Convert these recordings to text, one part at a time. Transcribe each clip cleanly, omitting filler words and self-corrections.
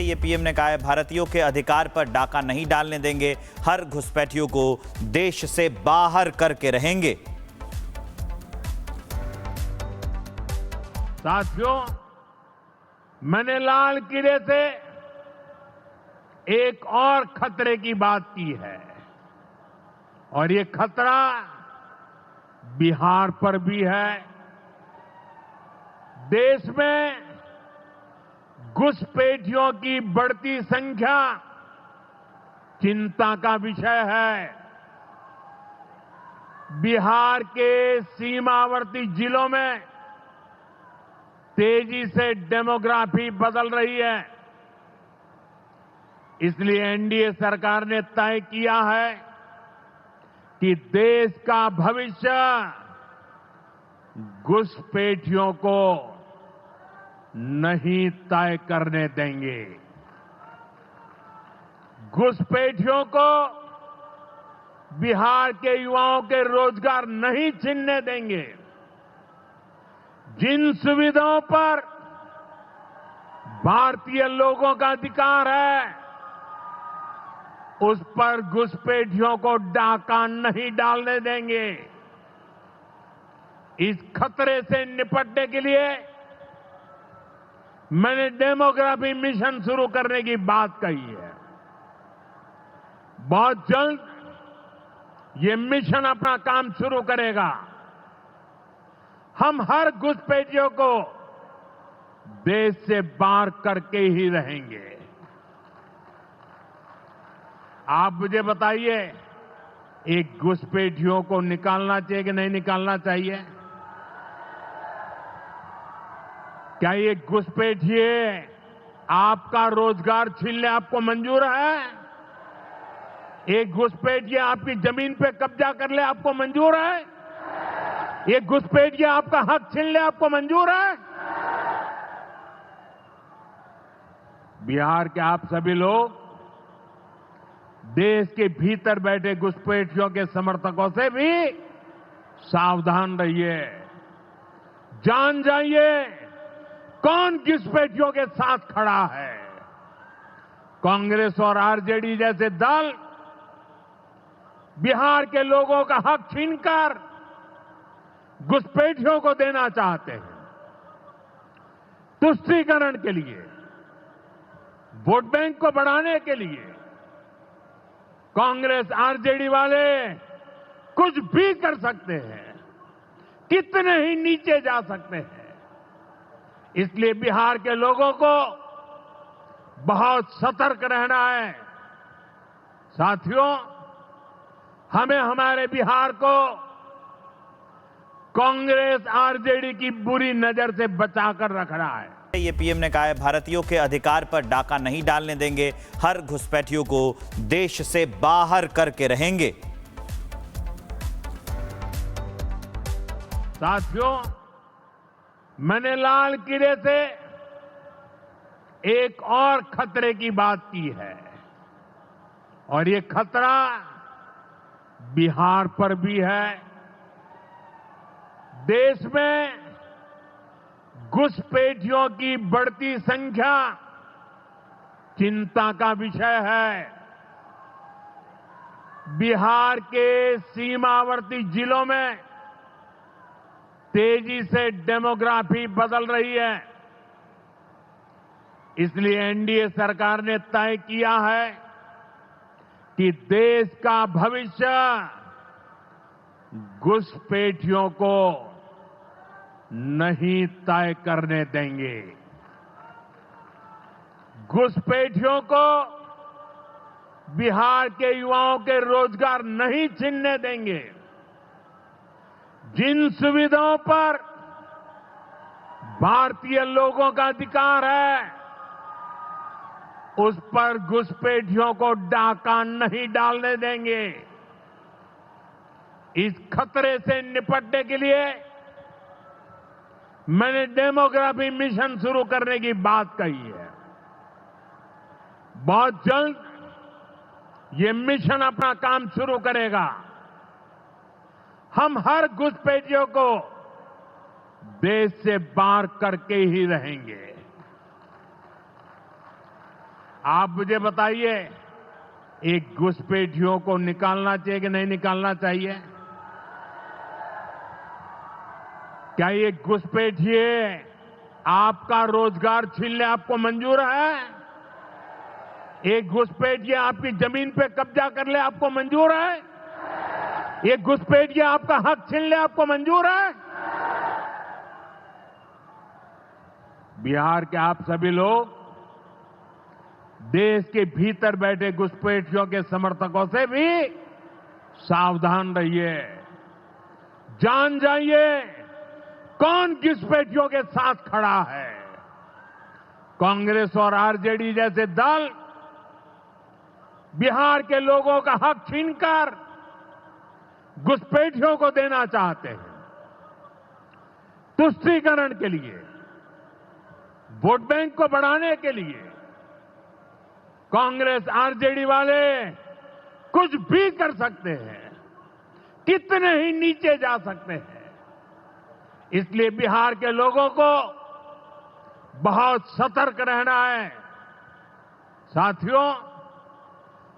ये पीएम ने कहा है, भारतीयों के अधिकार पर डाका नहीं डालने देंगे, हर घुसपैठियों को देश से बाहर करके रहेंगे। साथियों, मैंने लाल किले से एक और खतरे की बात की है और ये खतरा बिहार पर भी है। देश में घुसपैठियों की बढ़ती संख्या चिंता का विषय है। बिहार के सीमावर्ती जिलों में तेजी से डेमोग्राफी बदल रही है। इसलिए एनडीए सरकार ने तय किया है कि देश का भविष्य घुसपैठियों को नहीं तय करने देंगे। घुसपैठियों को बिहार के युवाओं के रोजगार नहीं छीनने देंगे। जिन सुविधाओं पर भारतीय लोगों का अधिकार है, उस पर घुसपैठियों को डाका नहीं डालने देंगे। इस खतरे से निपटने के लिए मैंने डेमोग्राफी मिशन शुरू करने की बात कही है। बहुत जल्द ये मिशन अपना काम शुरू करेगा। हम हर घुसपैठियों को देश से बाहर करके ही रहेंगे। आप मुझे बताइए, एक घुसपैठियों को निकालना चाहिए कि नहीं निकालना चाहिए? क्या ये घुसपैठिए आपका रोजगार छीन ले आपको मंजूर है? एक घुसपैठिए आपकी जमीन पे कब्जा कर ले आपको मंजूर है? एक घुसपैठिए आपका हक छीन ले आपको मंजूर है? बिहार के आप सभी लोग देश के भीतर बैठे घुसपैठियों के समर्थकों से भी सावधान रहिए। जान जाइए कौन घुसपैठियों के साथ खड़ा है। कांग्रेस और आरजेडी जैसे दल बिहार के लोगों का हक छीनकर घुसपैठियों को देना चाहते हैं। तुष्टीकरण के लिए, वोट बैंक को बढ़ाने के लिए कांग्रेस आरजेडी वाले कुछ भी कर सकते हैं, कितने ही नीचे जा सकते हैं। इसलिए बिहार के लोगों को बहुत सतर्क रहना है। साथियों, हमें हमारे बिहार को कांग्रेस आरजेडी की बुरी नजर से बचाकर रखना है। ये पीएम ने कहा है, भारतीयों के अधिकार पर डाका नहीं डालने देंगे, हर घुसपैठियों को देश से बाहर करके रहेंगे। साथियों, मैंने लाल किले से एक और खतरे की बात की है और ये खतरा बिहार पर भी है। देश में घुसपैठियों की बढ़ती संख्या चिंता का विषय है। बिहार के सीमावर्ती जिलों में तेजी से डेमोग्राफी बदल रही है। इसलिए एनडीए सरकार ने तय किया है कि देश का भविष्य घुसपैठियों को नहीं तय करने देंगे। घुसपैठियों को बिहार के युवाओं के रोजगार नहीं छीनने देंगे। जिन सुविधाओं पर भारतीय लोगों का अधिकार है, उस पर घुसपैठियों को डाका नहीं डालने देंगे। इस खतरे से निपटने के लिए मैंने डेमोग्राफी मिशन शुरू करने की बात कही है। बहुत जल्द ये मिशन अपना काम शुरू करेगा। हम हर घुसपैठियों को देश से बाहर करके ही रहेंगे। आप मुझे बताइए, एक घुसपैठियों को निकालना चाहिए कि नहीं निकालना चाहिए? क्या ये घुसपैठिए आपका रोजगार छीनने आपको मंजूर है? एक घुसपैठिया आपकी जमीन पे कब्जा कर ले आपको मंजूर है? एक घुसपैठिया आपका हक छीन ले आपको मंजूर है? बिहार के आप सभी लोग देश के भीतर बैठे घुसपैठियों के समर्थकों से भी सावधान रहिए। जान जाइए कौन घुसपैठियों के साथ खड़ा है। कांग्रेस और आरजेडी जैसे दल बिहार के लोगों का हक छीनकर घुसपैठियों को देना चाहते हैं। तुष्टीकरण के लिए, वोट बैंक को बढ़ाने के लिए कांग्रेस आरजेडी वाले कुछ भी कर सकते हैं, कितने ही नीचे जा सकते हैं। इसलिए बिहार के लोगों को बहुत सतर्क रहना है। साथियों,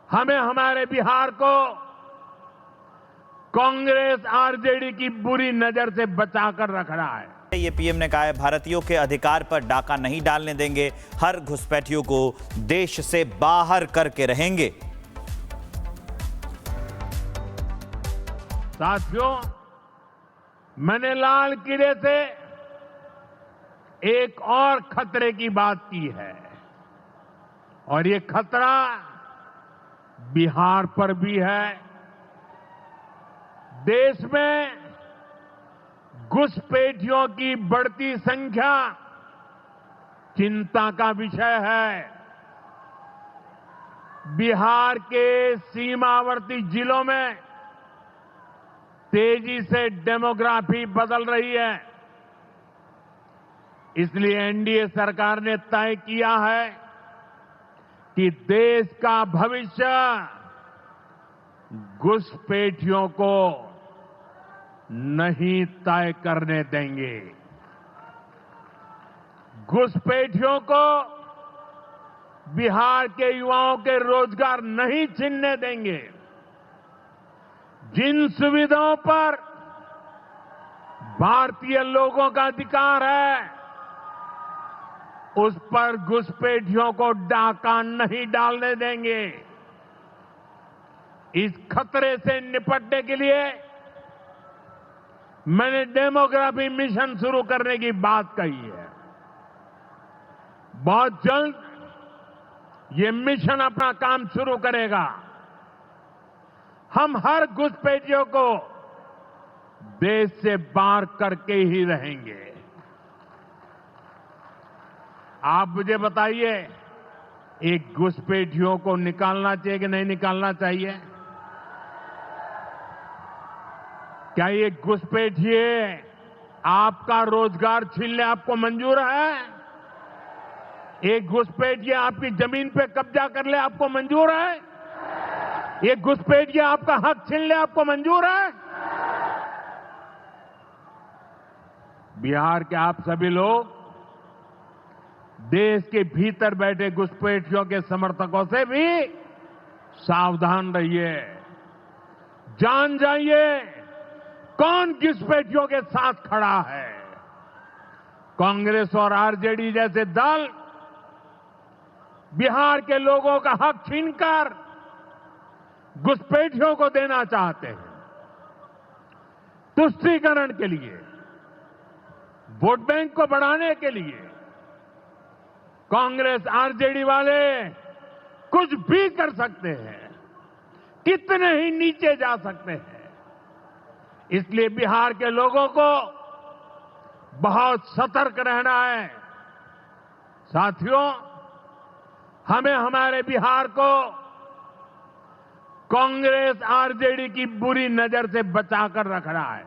हमें हमारे बिहार को कांग्रेस आरजेडी की बुरी नजर से बचाकर रखना है। ये पीएम ने कहा है, भारतीयों के अधिकार पर डाका नहीं डालने देंगे, हर घुसपैठियों को देश से बाहर करके रहेंगे। साथियों, मैंने लाल किले से एक और खतरे की बात की है, और ये खतरा बिहार पर भी है। देश में घुसपैठियों की बढ़ती संख्या चिंता का विषय है। बिहार के सीमावर्ती जिलों में तेजी से डेमोग्राफी बदल रही है। इसलिए एनडीए सरकार ने तय किया है कि देश का भविष्य घुसपैठियों को नहीं तय करने देंगे। घुसपैठियों को बिहार के युवाओं के रोजगार नहीं छीनने देंगे। जिन सुविधाओं पर भारतीय लोगों का अधिकार है, उस पर घुसपैठियों को डाका नहीं डालने देंगे। इस खतरे से निपटने के लिए मैंने डेमोग्राफी मिशन शुरू करने की बात कही है। बहुत जल्द ये मिशन अपना काम शुरू करेगा। हम हर घुसपैठियों को देश से बाहर करके ही रहेंगे। आप मुझे बताइए, एक घुसपैठियों को निकालना चाहिए कि नहीं निकालना चाहिए? क्या ये घुसपैठिए आपका रोजगार छीनने आपको मंजूर है? एक घुसपैठिया आपकी जमीन पे कब्जा कर ले आपको मंजूर है? एक घुसपैठिया आपका हक छीन ले आपको मंजूर है? बिहार के आप सभी लोग देश के भीतर बैठे घुसपैठियों के समर्थकों से भी सावधान रहिए। जान जाइए कौन घुसपैठियों के साथ खड़ा है। कांग्रेस और आरजेडी जैसे दल बिहार के लोगों का हक छीनकर घुसपैठियों को देना चाहते हैं। तुष्टीकरण के लिए, वोट बैंक को बढ़ाने के लिए कांग्रेस आरजेडी वाले कुछ भी कर सकते हैं, कितने ही नीचे जा सकते हैं। इसलिए बिहार के लोगों को बहुत सतर्क रहना है। साथियों, हमें हमारे बिहार को कांग्रेस आरजेडी की बुरी नजर से बचाकर रखना है।